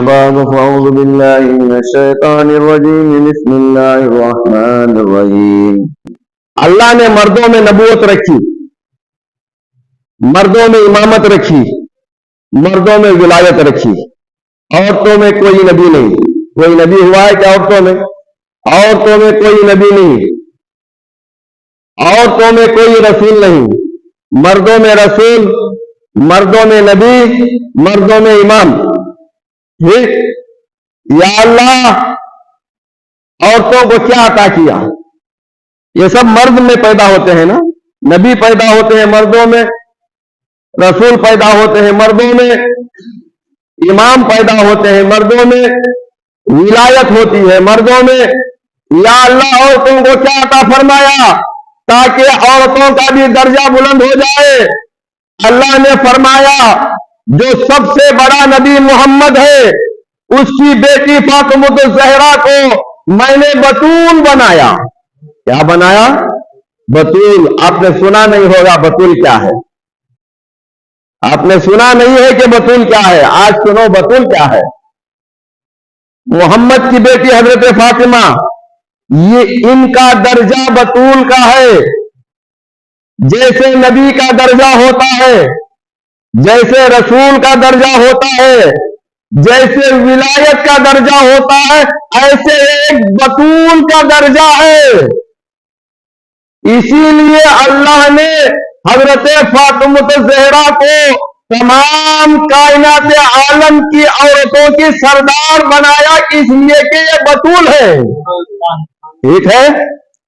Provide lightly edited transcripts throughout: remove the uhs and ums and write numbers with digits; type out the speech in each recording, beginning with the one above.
بعد فأعوذ بالله من الشیطان الرجیم بسم اللہ الرحمن الرحیم۔ اللہ نے مردوں میں نبوت رکھی، مردوں میں امامت رکھی، مردوں میں ولایت رکھی، عورتوں میں کوئی نبی نہیں۔ کوئی نبی ہوا ہے کہ عورتوں میں؟ عورتوں میں کوئی نبی نہیں، عورتوں میں کوئی رسول نہیں، مردوں میں رسول، مردوں میں نبی، مردوں میں امام۔ ٹھیک؟ یا اللہ عورتوں کو کیا عطا کیا؟ یہ سب مرد میں پیدا ہوتے ہیں نا، نبی پیدا ہوتے ہیں مردوں میں، رسول پیدا ہوتے ہیں مردوں میں، امام پیدا ہوتے ہیں مردوں میں، ولایت ہوتی ہے مردوں میں۔ یا اللہ عورتوں کو کیا عطا فرمایا تاکہ عورتوں کا بھی درجہ بلند ہو جائے؟ اللہ نے فرمایا جو سب سے بڑا نبی محمد ہے اس کی بیٹی فاطمہ الزہرا کو میں نے بتول بنایا۔ کیا بنایا؟ بتول۔ آپ نے سنا نہیں ہوگا بتول کیا ہے، آپ نے سنا نہیں ہے کہ بتول کیا ہے، آج سنو بتول کیا ہے۔ محمد کی بیٹی حضرت فاطمہ، یہ ان کا درجہ بتول کا ہے۔ جیسے نبی کا درجہ ہوتا ہے، جیسے رسول کا درجہ ہوتا ہے، جیسے ولایت کا درجہ ہوتا ہے، ایسے ایک بتول کا درجہ ہے۔ اسی لیے اللہ نے حضرت فاطمہ الزہرا کو تمام کائنات عالم کی عورتوں کی سردار بنایا، اس لیے کہ یہ بتول ہے۔ ٹھیک ہے؟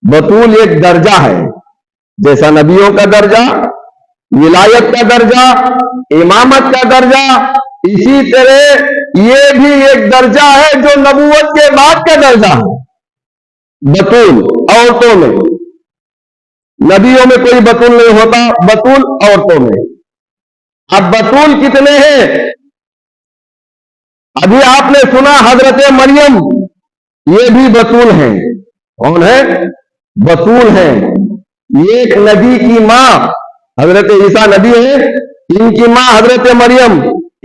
بتول ایک درجہ ہے، جیسا نبیوں کا درجہ، ولایت کا درجہ، امامت کا درجہ، اسی طرح یہ بھی ایک درجہ ہے جو نبوت کے بعد کا درجہ ہے۔ بتول عورتوں میں، نبیوں میں کوئی بتول نہیں ہوتا، بتول عورتوں میں۔ اب بتول کتنے ہیں؟ ابھی آپ نے سنا حضرت مریم، یہ بھی بتول ہیں۔ کون ہے؟ بتول ہیں۔ ایک نبی کی ماں حضرت عیسیٰ نبی ہے، ان کی ماں حضرت مریم،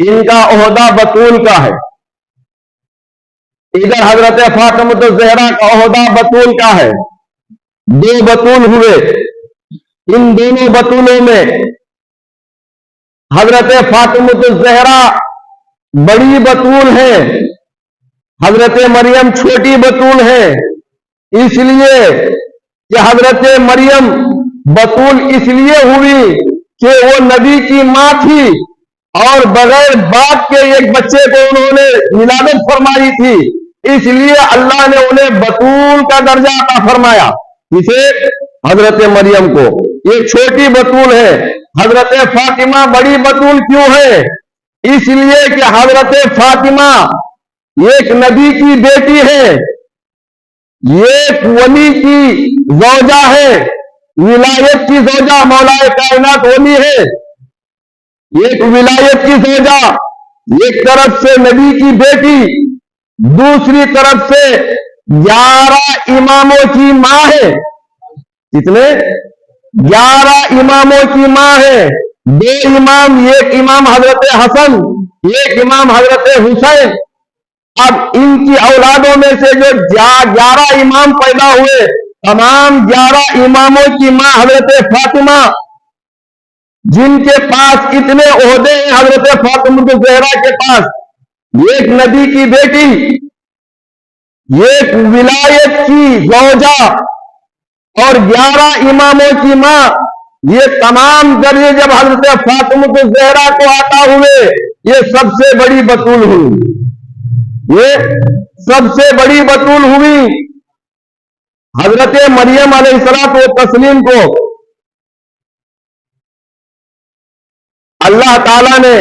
ان کا عہدہ بتول کا ہے۔ ادھر حضرت فاطمہ الزہرا کا عہدہ بتول کا ہے۔ دو بتول ہوئے۔ ان دونوں بتولوں میں حضرت فاطمہ الزہرا بڑی بتول ہے، حضرت مریم چھوٹی بتول ہے۔ اس لیے کہ حضرت مریم بتول اس لیے ہوئی کہ وہ نبی کی ماں تھی اور بغیر باپ کے ایک بچے کو انہوں نے ولادت فرمائی تھی، اس لیے اللہ نے انہیں بتول کا درجہ عطا فرمایا۔ اسے حضرت مریم کو، یہ چھوٹی بتول ہے۔ حضرت فاطمہ بڑی بتول کیوں ہے؟ اس لیے کہ حضرت فاطمہ ایک نبی کی بیٹی ہے، ایک ولی کی زوجہ ہے، ولایت کی زوجہ مولا کائنات ولی ہے، ایک ولایت کی زوجہ، ایک طرف سے نبی کی بیٹی، دوسری طرف سے 11 اماموں کی ماں ہے۔ کتنے؟ 11 اماموں کی ماں ہے۔ 2 امام، ایک امام حضرت حسن، ایک امام حضرت حسین۔ اب ان کی اولادوں میں سے جو 11 امام پیدا ہوئے، تمام 11 اماموں کی ماں حضرت فاطمہ، جن کے پاس اتنے عہدے ہیں حضرت فاطمہ الزہرا کے پاس، ایک نبی کی بیٹی، ایک ولایت کی زوجہ اور 11 اماموں کی ماں، یہ تمام درجے جب حضرت فاطمہ الزہرا کو عطا ہوئے، یہ سب سے بڑی بتول ہوئی، یہ سب سے بڑی بتول ہوئی۔ حضرت مریم علیہ الصلوۃ والتسلیم کو اللہ تعالی نے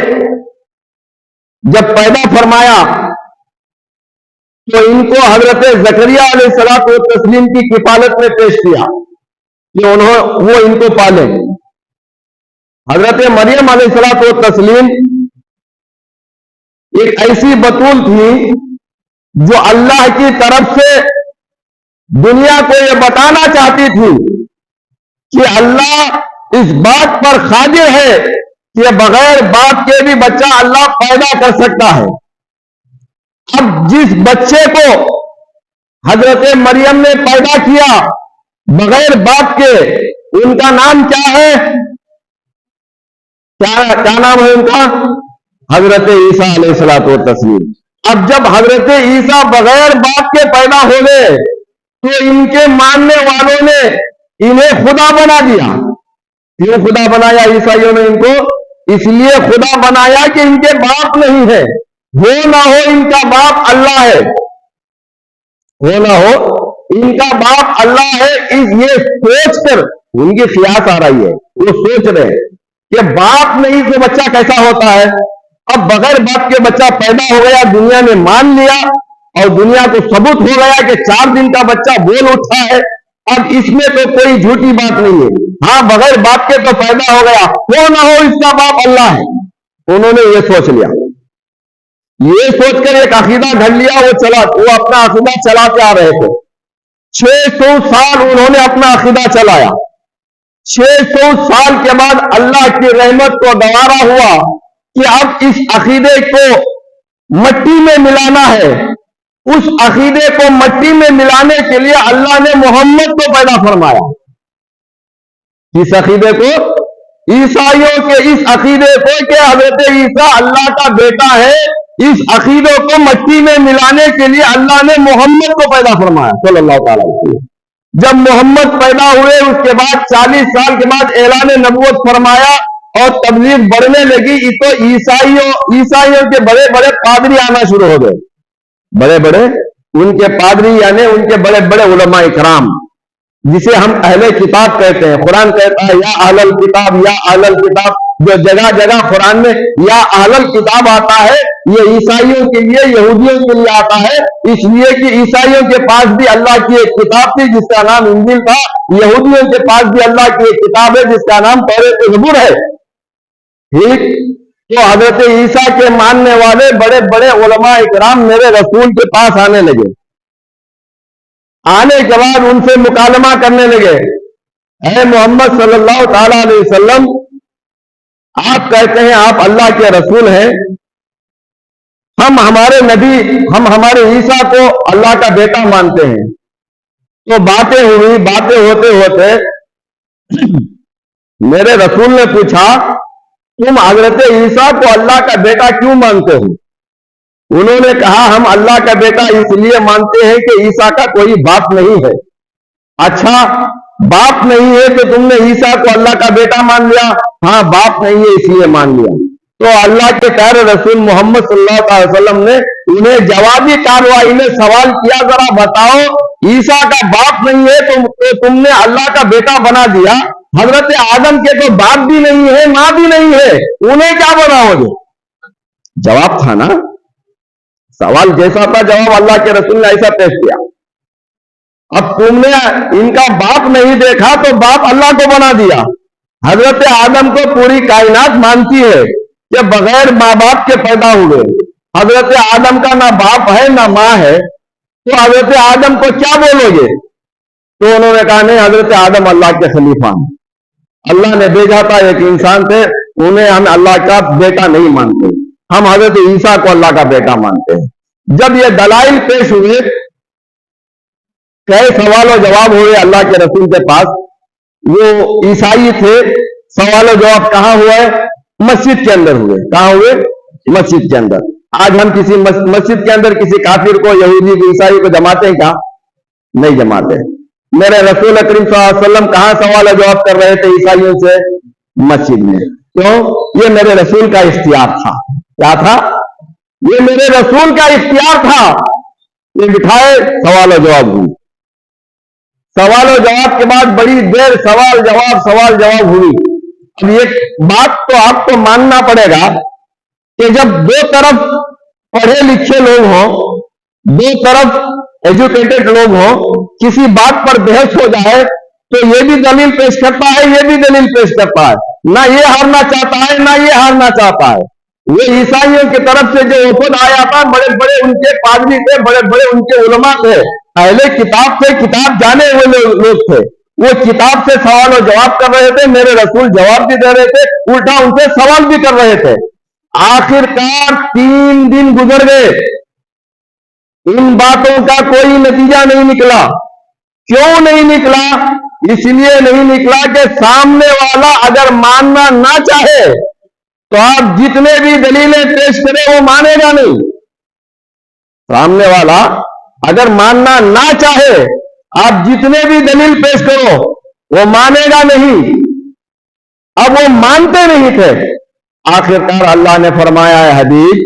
جب پیدا فرمایا تو ان کو حضرت زکریا علیہ الصلوۃ والتسلیم کی کفالت میں پیش کیا کہ وہ ان کو پالیں۔ حضرت مریم علیہ الصلوۃ والتسلیم ایک ایسی بتول تھی جو اللہ کی طرف سے دنیا کو یہ بتانا چاہتی تھی کہ اللہ اس بات پر قادر ہے کہ بغیر باپ کے بھی بچہ اللہ پیدا کر سکتا ہے۔ اب جس بچے کو حضرت مریم نے پیدا کیا بغیر باپ کے، ان کا نام کیا ہے؟ کیا نام ہے ان کا؟ حضرت عیسیٰ علیہ الصلوۃ والتسلیم۔ اب جب حضرت عیسیٰ بغیر باپ کے پیدا ہو گئے تو ان کے ماننے والوں نے انہیں خدا بنا دیا۔ کیوں خدا بنایا عیسائیوں نے ان کو؟ اس لیے خدا بنایا کہ ان کے باپ نہیں ہے، ہو نہ ہو ان کا باپ اللہ ہے، ہو نہ ہو ان کا باپ اللہ ہے۔ یہ سوچ کر ان کی قیاس آ رہی ہے، وہ سوچ رہے ہیں کہ باپ نہیں تو بچہ کیسا ہوتا ہے۔ اب بغیر باپ کے بچہ پیدا ہو گیا، دنیا نے مان لیا اور دنیا کو ثبوت ہو گیا کہ 4 دن کا بچہ بول اٹھا ہے۔ اب اس میں تو کوئی جھوٹی بات نہیں ہے، ہاں بغیر باپ کے تو پیدا ہو گیا، ہو نہ ہو اس کا باپ اللہ ہے۔ انہوں نے یہ سوچ لیا، یہ سوچ کر ایک عقیدہ گھڑ لیا، وہ اپنا عقیدہ چلاتے آ رہے تھے۔ 600 سال انہوں نے اپنا عقیدہ چلایا۔ 600 سال کے بعد اللہ کی رحمت کو گوارا ہوا کہ اب اس عقیدے کو مٹی میں ملانا ہے۔ اس عقیدے کو مٹی میں ملانے کے لیے اللہ نے محمد کو پیدا فرمایا۔ اس عقیدے کو، عیسائیوں کے اس عقیدے کو کہ حضرت عیسیٰ اللہ کا بیٹا ہے، اس عقیدے کو مٹی میں ملانے کے لیے اللہ نے محمد کو پیدا فرمایا صلی اللہ تعالی علیہ وسلم۔ جب محمد پیدا ہوئے اس کے بعد 40 سال کے بعد اعلان نبوت فرمایا اور تبلیغ بڑھنے لگی تو عیسائیوں کے بڑے بڑے پادری آنا شروع ہو گئے۔ بڑے بڑے ان کے پادری یعنی ان کے بڑے بڑے علماء کرام، جسے ہم اہل کتاب کہتے ہیں۔ قرآن کہتا ہے یا اہل الکتاب یا اہل الکتاب، جو جگہ جگہ قرآن میں یا اہل الکتاب آتا ہے یہ عیسائیوں کے لیے، یہودیوں کے لیے آتا ہے، اس لیے کہ عیسائیوں کے پاس بھی اللہ کی ایک کتاب تھی جس کا نام انجیل تھا، یہودیوں کے پاس بھی اللہ کی ایک کتاب ہے جس کا نام توریت و زبور ہے۔ ٹھیک، تو حضرت عیسیٰ کے ماننے والے بڑے بڑے علماء اکرام میرے رسول کے پاس آنے لگے۔ آنے کے بعد ان سے مکالمہ کرنے لگے، اے محمد صلی اللہ تعالی علیہ وسلم، آپ کہتے ہیں آپ اللہ کے رسول ہیں، ہم ہمارے نبی، ہم ہمارے عیسیٰ کو اللہ کا بیٹا مانتے ہیں۔ تو باتیں ہوئی، باتیں ہوتے ہوتے میرے رسول نے پوچھا تم حضرت عیسیٰ کو اللہ کا بیٹا کیوں مانتے ہو؟ انہوں نے کہا ہم اللہ کا بیٹا اس لیے مانتے ہیں کہ عیسیٰ کا کوئی باپ نہیں ہے۔ اچھا، باپ نہیں ہے تو تم نے عیسیٰ کو اللہ کا بیٹا مان لیا؟ ہاں، باپ نہیں ہے اس لیے مان لیا۔ تو اللہ کے پیارے رسول محمد صلی اللہ علیہ وسلم نے انہیں جوابی کارروائی میں سوال کیا، ذرا بتاؤ عیسیٰ کا باپ نہیں ہے تو تم نے اللہ کا بیٹا بنا دیا، حضرت آدم کے تو باپ بھی نہیں ہے ماں بھی نہیں ہے، انہیں کیا بناؤ گے؟ جواب تھا نا، سوال جیسا تھا جواب اللہ کے رسول نے ایسا پیش کیا۔ اب تم نے ان کا باپ نہیں دیکھا تو باپ اللہ کو بنا دیا۔ حضرت آدم کو پوری کائنات مانتی ہے کہ بغیر ماں باپ کے پیدا ہوئے، حضرت آدم کا نہ باپ ہے نہ ماں ہے، تو حضرت آدم کو کیا بولو گے؟ تو انہوں نے کہا نہیں، حضرت آدم اللہ کے خلیفہ ہیں، اللہ نے بھیجا تھا، ایک انسان تھے، انہیں ہم اللہ کا بیٹا نہیں مانتے، ہم حضرت عیسیٰ کو اللہ کا بیٹا مانتے ہیں۔ جب یہ دلائل پیش ہوئے، کئی سوال و جواب ہوئے اللہ کے رسول کے پاس، وہ عیسائی تھے، سوال و جواب کہاں ہوا ہے؟ مسجد کے اندر ہوئے۔ کہاں ہوئے؟ مسجد کے اندر۔ آج ہم کسی مسجد کے اندر کسی کافر کو، یہودی کو، عیسائی کو جماتے ہیں کیا؟ نہیں جماتے۔ میرے رسول اکرم صلی اللہ علیہ وسلم کہاں سوال و جواب کر رہے تھے عیسائیوں سے؟ مسجد میں۔ کیوں؟ یہ میرے رسول کا اختیار تھا۔ کیا تھا؟ یہ میرے رسول کا اختیار تھا۔ یہ بٹھائے، سوال و جواب ہوئی۔ سوال و جواب کے بعد بڑی دیر سوال جواب ہوئی۔ اب یہ بات تو آپ کو ماننا پڑے گا کہ جب دو طرف پڑھے لکھے لوگ ہوں، دو طرف ایجوکیٹڈ لوگ ہوں، کسی بات پر بحث ہو جائے تو یہ بھی دلیل پیش کرتا ہے، یہ بھی دلیل پیش کرتا ہے، نہ یہ ہارنا چاہتا ہے نہ یہ ہارنا چاہتا ہے۔ وہ عیسائیوں کی طرف سے جو وفد آیا تھا، بڑے بڑے ان کے پادری تھے، بڑے بڑے ان کے علماء تھے، اہل کتاب سے، کتاب جانے ہوئے لوگ تھے، وہ کتاب سے سوال و جواب کر رہے تھے، میرے رسول جواب بھی دے رہے تھے، الٹا ان سے سوال بھی کر رہے تھے۔ آخر کار 3 دن گزر گئے، ان باتوں کا کوئی نتیجہ نہیں نکلا. کیوں نہیں نکلا؟ اس لیے نہیں نکلا کہ سامنے والا اگر ماننا نہ چاہے تو آپ جتنے بھی دلیلیں پیش کریں وہ مانے گا نہیں. سامنے والا اگر ماننا نہ چاہے آپ جتنے بھی دلیل پیش کرو وہ مانے گا نہیں. اب وہ مانتے نہیں تھے. آخرکار اللہ نے فرمایا ہے حبیب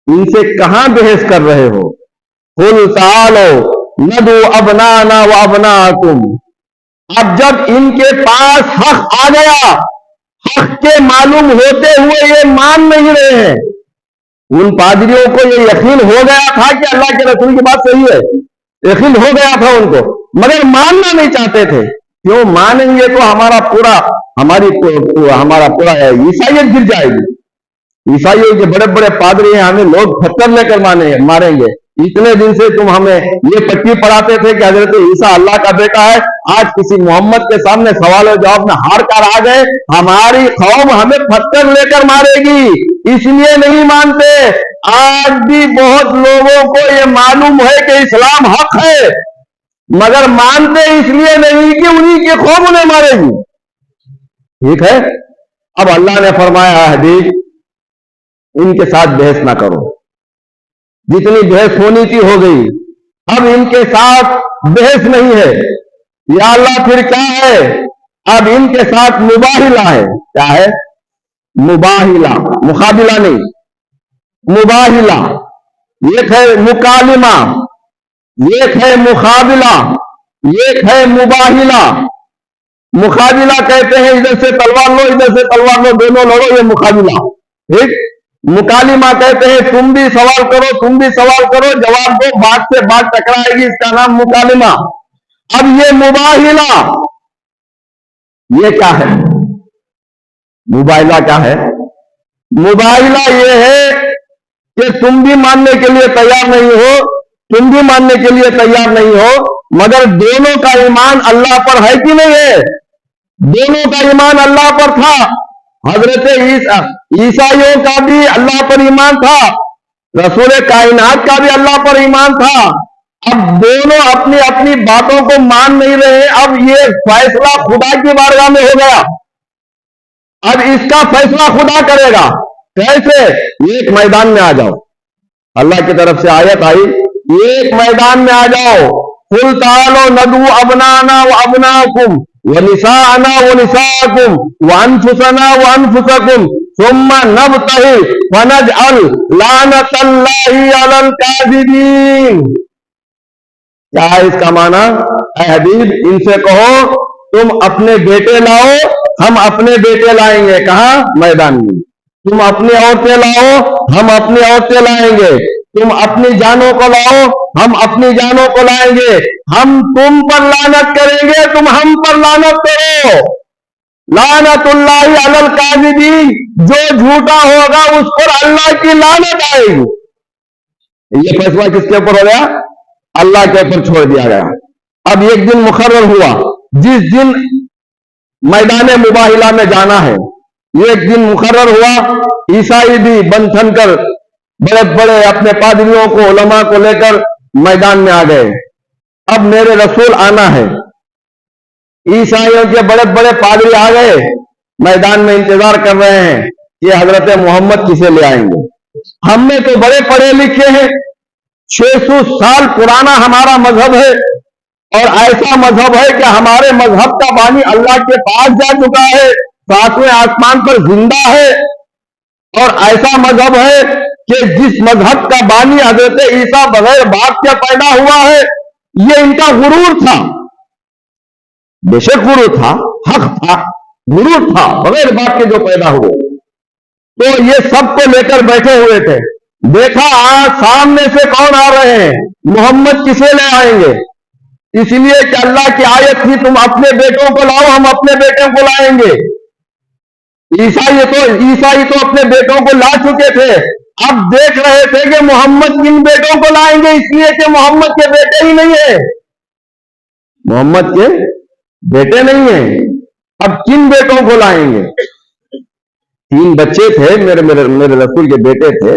ان سے کہاں بحث کر رہے ہو؟ قل تعالوا ندعو ابنانا وابناکم. اب جب ان کے پاس حق آ گیا، حق کے معلوم ہوتے ہوئے یہ مان نہیں رہے ہیں. ان پادریوں کو یہ یقین ہو گیا تھا کہ اللہ کے رسول کی بات صحیح ہے، یقین ہو گیا تھا ان کو، مگر ماننا نہیں چاہتے تھے. کیوں؟ مانیں گے تو ہمارا پورا عیسائیت گر جائے گی. عیسائیوں کے بڑے بڑے پادری ہیں، ہمیں لوگ پتھر لے کر ماریں گے. اتنے دن سے تم ہمیں یہ پٹی پڑھاتے تھے کہ حضرت عیسیٰ اللہ کا بیٹا ہے، آج کسی محمد کے سامنے سوال و جواب میں ہار کر آ گئے. ہماری قوم ہمیں پتھر لے کر مارے گی، اس لیے نہیں مانتے. آج بھی بہت لوگوں کو یہ معلوم ہے کہ اسلام حق ہے، مگر مانتے اس لیے نہیں کہ انہی کی قوم انہیں مارے گی. ٹھیک ہے. اب اللہ نے فرمایا حبیب ان کے ساتھ بحث نہ کرو، جتنی بحث ہونی تھی ہو گئی، اب ان کے ساتھ بحث نہیں ہے. یا اللہ پھر کیا ہے؟ اب ان کے ساتھ مباہلہ ہے. کیا ہے؟ مباہلہ، مقابلہ نہیں، مباہلہ. ایک ہے مکالمہ، ایک ہے مقابلہ، ایک ہے مباہلہ. مقابلہ کہتے ہیں ادھر سے تلوار لو ادھر سے تلوار لو، دونوں لڑو، یہ مقابلہ. ٹھیک. مکالمہ کہتے ہیں تم بھی سوال کرو تم بھی سوال کرو، جواب دو، بات سے بات ٹکرائے گی، اس کا نام مکالمہ. اب یہ مباہلہ، یہ کیا ہے؟ مباہلہ کیا ہے؟ مباہلہ یہ ہے کہ تم بھی ماننے کے لیے تیار نہیں ہو، تم بھی ماننے کے لیے تیار نہیں ہو، مگر دونوں کا ایمان اللہ پر ہے کہ نہیں ہے؟ دونوں کا ایمان اللہ پر تھا. حضرت عیسائیوں کا بھی اللہ پر ایمان تھا، رسول کائنات کا بھی اللہ پر ایمان تھا. اب دونوں اپنی اپنی باتوں کو مان نہیں رہے. اب یہ فیصلہ خدا کی بارگاہ میں ہو گیا. اب اس کا فیصلہ خدا کرے گا. کیسے؟ ایک میدان میں آ جاؤ. اللہ کی طرف سے آیت آئی، ایک میدان میں آ جاؤ. قل تعالوا ندعو ابنانا وابناکم ونساءنا ونساءکم وانفسنا وانفسکم ثم نبتہل فنجعل لعنت اللہ علی الکاذبین. کیا ہے اس کا معنی؟ اے حبیب ان سے کہو تم اپنے بیٹے لاؤ، ہم اپنے بیٹے لائیں گے. کہاں؟ میدان میں. تم اپنی عورتیں لاؤ، ہم اپنی عورتیں لائیں گے. تم اپنی جانوں کو لاؤ، ہم اپنی جانوں کو لائیں گے. ہم تم پر لعنت کریں گے، تم ہم پر لعنت کرو. لعنت اللہ علی الکاذبین، جو جھوٹا ہوگا اس پر اللہ کی لعنت آئے گی. یہ فیصلہ کس کے اوپر ہو گیا؟ اللہ کے اوپر چھوڑ دیا گیا. اب ایک دن مقرر ہوا، جس دن میدان مباہلہ میں جانا ہے، ایک دن مقرر ہوا. عیسائی بھی بن ٹھن کر بڑے بڑے اپنے پادریوں کو، علماء کو لے کر میدان میں آ گئے. اب میرے رسول آنا ہے. عیسائیوں کے بڑے بڑے پادری آ گئے، میدان میں انتظار کر رہے ہیں کہ حضرت محمد کسے لے آئیں گے. ہم میں تو بڑے پڑھے لکھے ہیں، 600 سال پرانا ہمارا مذہب ہے، اور ایسا مذہب ہے کہ ہمارے مذہب کا بانی اللہ کے پاس جا چکا ہے، 7ویں آسمان پر زندہ ہے. اور ایسا مذہب ہے کہ جس مذہب کا بانی حضرت عیسیٰ بغیر باپ کے پیدا ہوا ہے. یہ ان کا غرور تھا، بے شک غرور تھا، حق تھا، غرور تھا، بغیر باپ کے جو پیدا ہوئے. تو یہ سب کو لے کر بیٹھے ہوئے تھے. دیکھا آج سامنے سے کون آ رہے ہیں، محمد کسے لے آئیں گے. اس لیے کہ اللہ کی آیت تھی تم اپنے بیٹوں کو لاؤ، ہم اپنے بیٹوں کو لائیں گے. عیسائی تو اپنے بیٹوں کو لا چکے تھے. اب دیکھ رہے تھے کہ محمد کن بیٹوں کو لائیں گے، اس لیے کہ محمد کے بیٹے ہی نہیں ہیں، محمد کے بیٹے نہیں ہیں. اب کن بیٹوں کو لائیں گے؟ 3 بچے تھے میرے رسول کے بیٹے تھے.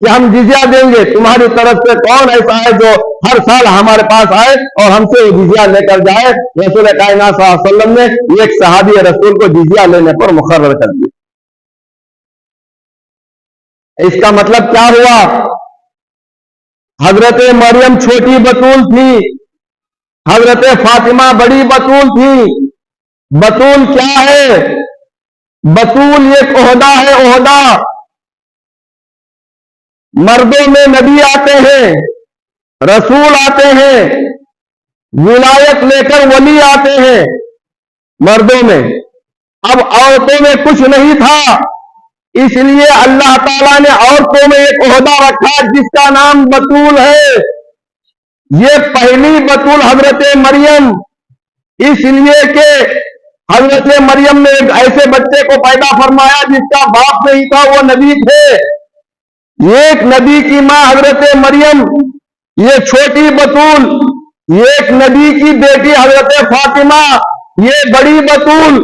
کہ ہم جزیہ دیں گے، تمہاری طرف سے کون ایسا ہے جو ہر سال ہمارے پاس آئے اور ہم سے جزیہ لے کر جائے؟ رسول کائنات صلی اللہ علیہ وسلم نے ایک صحابی رسول کو جزیہ لینے پر مقرر کر دیا۔ اس کا مطلب کیا ہوا؟ حضرت مریم چھوٹی بتول تھی، حضرت فاطمہ بڑی بتول تھی۔ بتول کیا ہے؟ بتول ایک عہدہ ہے، عہدہ۔ مردوں میں نبی آتے ہیں، رسول آتے ہیں، ولایت لے کر ولی آتے ہیں مردوں میں۔ اب عورتوں میں کچھ نہیں تھا، اس لیے اللہ تعالیٰ نے عورتوں میں ایک عہدہ رکھا جس کا نام بتول ہے۔ یہ پہلی بتول حضرت مریم، اس لیے کہ حضرت مریم نے ایک ایسے بچے کو پیدا فرمایا جس کا باپ نہیں تھا، وہ نبی تھے۔ ایک نبی کی ماں حضرت مریم، یہ چھوٹی بتول، ایک نبی کی بیٹی حضرت فاطمہ، یہ بڑی بتول۔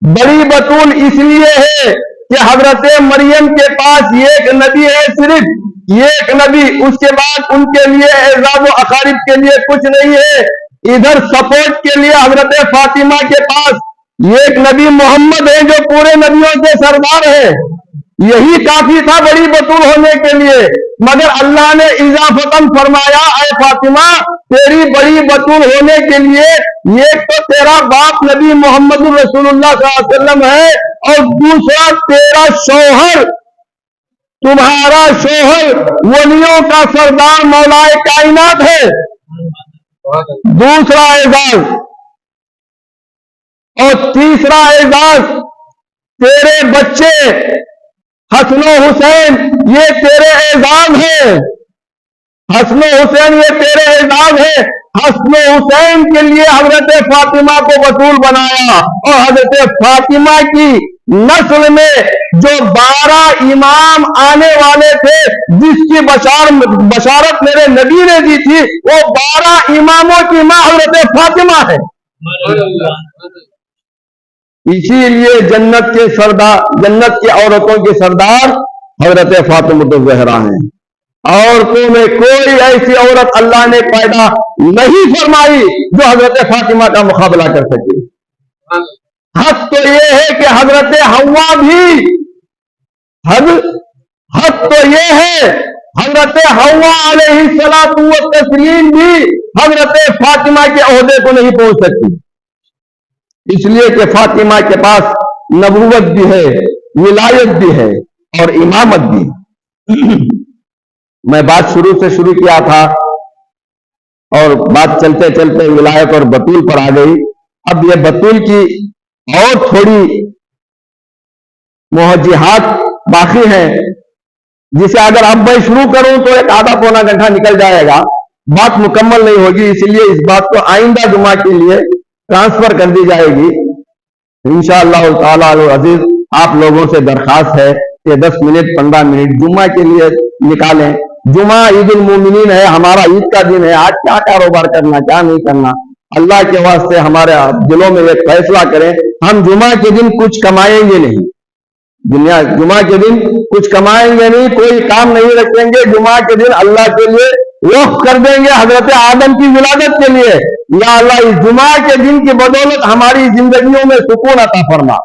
بڑی بتول اس لیے ہے کہ حضرت مریم کے پاس ایک نبی ہے، صرف ایک نبی، اس کے بعد ان کے لیے اعزاز و اقارب کے لیے کچھ نہیں ہے۔ ادھر سپورٹ کے لیے حضرت فاطمہ کے پاس ایک نبی محمد ہے جو پورے نبیوں کے سردار ہے، یہی کافی تھا بڑی بتول ہونے کے لیے۔ مگر اللہ نے اضافتاً فرمایا، اے فاطمہ تیری بڑی بتول ہونے کے لیے ایک تو تیرا باپ نبی محمد رسول اللہ صلی اللہ علیہ وسلم ہے، اور دوسرا تیرا شوہر، تمہارا شوہر ولیوں کا سردار مولائے کائنات ہے۔ دوسرا اعزاز، اور تیسرا اعزاز، تیرے بچے حسن و حسین یہ تیرے اعزاز ہیں۔ حسن و حسین یہ تیرے اعزاز ہے۔ حسن و حسین کے لیے حضرت فاطمہ کو بتول بنایا، اور حضرت فاطمہ کی نسل میں جو 12 امام آنے والے تھے، جس کی بشارت میرے نبی نے دی تھی، وہ 12 اماموں کی ماں حضرت فاطمہ ہے۔ اسی لیے جنت کے سردار، جنت کی عورتوں کے سردار حضرت فاطمہ الزہرا ہیں۔ عورتوں میں کوئی ایسی عورت اللہ نے پیدا نہیں فرمائی جو حضرت فاطمہ کا مقابلہ کر سکے۔ حق تو یہ ہے کہ حضرت حوا بھی، حق تو یہ ہے حضرت حوا علیہ الصلوۃ والتسلیم بھی حضرت فاطمہ کے عہدے کو نہیں پہنچ سکتی، اس لیے کہ فاطمہ کے پاس نبوت بھی ہے، ولایت بھی ہے اور امامت بھی۔ میں بات شروع سے شروع کیا تھا اور بات چلتے چلتے ولایت اور بتول پر آ گئی۔ اب یہ بتول کی اور تھوڑی موجہات باقی ہیں، جسے اگر اب میں شروع کروں تو ایک آدھا پونا گھنٹہ نکل جائے گا، بات مکمل نہیں ہوگی، اس لیے اس بات کو آئندہ جمعہ کے لیے ٹرانسفر کر دی جائے گی انشاءاللہ تعالی العزیز۔ آپ لوگوں سے درخواست ہے کہ 10 منٹ 15 منٹ جمعہ کے لیے نکالیں۔ جمعہ عید المومنین ہے، ہمارا عید کا دن ہے، آج کیا کاروبار کرنا کیا نہیں کرنا، اللہ کے واسطے ہمارے دلوں میں ایک فیصلہ کریں۔ ہم جمعہ کے دن کچھ کمائیں گے نہیں، جمعہ کے دن کچھ کمائیں گے نہیں، کوئی کام نہیں رکھیں گے، جمعہ کے دن اللہ کے لیے وقف کر دیں گے حضرت آدم کی ولادت کے لیے۔ یا اللہ اس جمعہ کے دن کی بدولت ہماری زندگیوں میں سکون عطا فرما،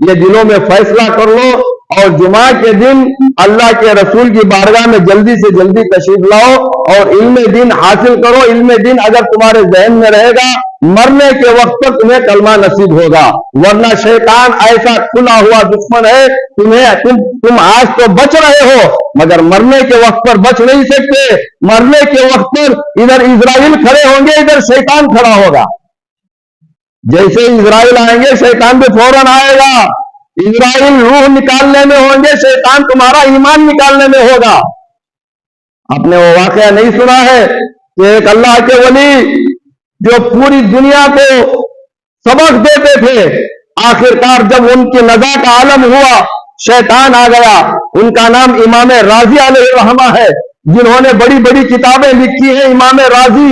یہ دلوں میں فیصلہ کر لو، اور جمعہ کے دن اللہ کے رسول کی بارگاہ میں جلدی سے جلدی تشریف لاؤ اور علم دین حاصل کرو۔ علم دین اگر تمہارے ذہن میں رہے گا، مرنے کے وقت پر تمہیں کلمہ نصیب ہوگا، ورنہ شیطان ایسا کھلا ہوا دشمن ہے، تم آج تو بچ رہے ہو مگر مرنے کے وقت پر بچ نہیں سکتے۔ مرنے کے وقت پر ادھر اسرائیل کھڑے ہوں گے، ادھر شیطان کھڑا ہوگا۔ جیسے اسرائیل آئیں گے شیطان بھی فوراً آئے گا۔ اسرائیل روح نکالنے میں ہوں گے، شیطان تمہارا ایمان نکالنے میں ہوگا۔ آپ نے وہ واقعہ نہیں سنا ہے کہ ایک اللہ کے ولی جو پوری دنیا کو سبق دیتے تھے، آخرکار جب ان کی نزا کا عالم ہوا، شیطان آ گیا۔ ان کا نام امام رازی علیہ الرحمہ ہے، جنہوں نے بڑی بڑی کتابیں لکھی ہیں۔ امام رازی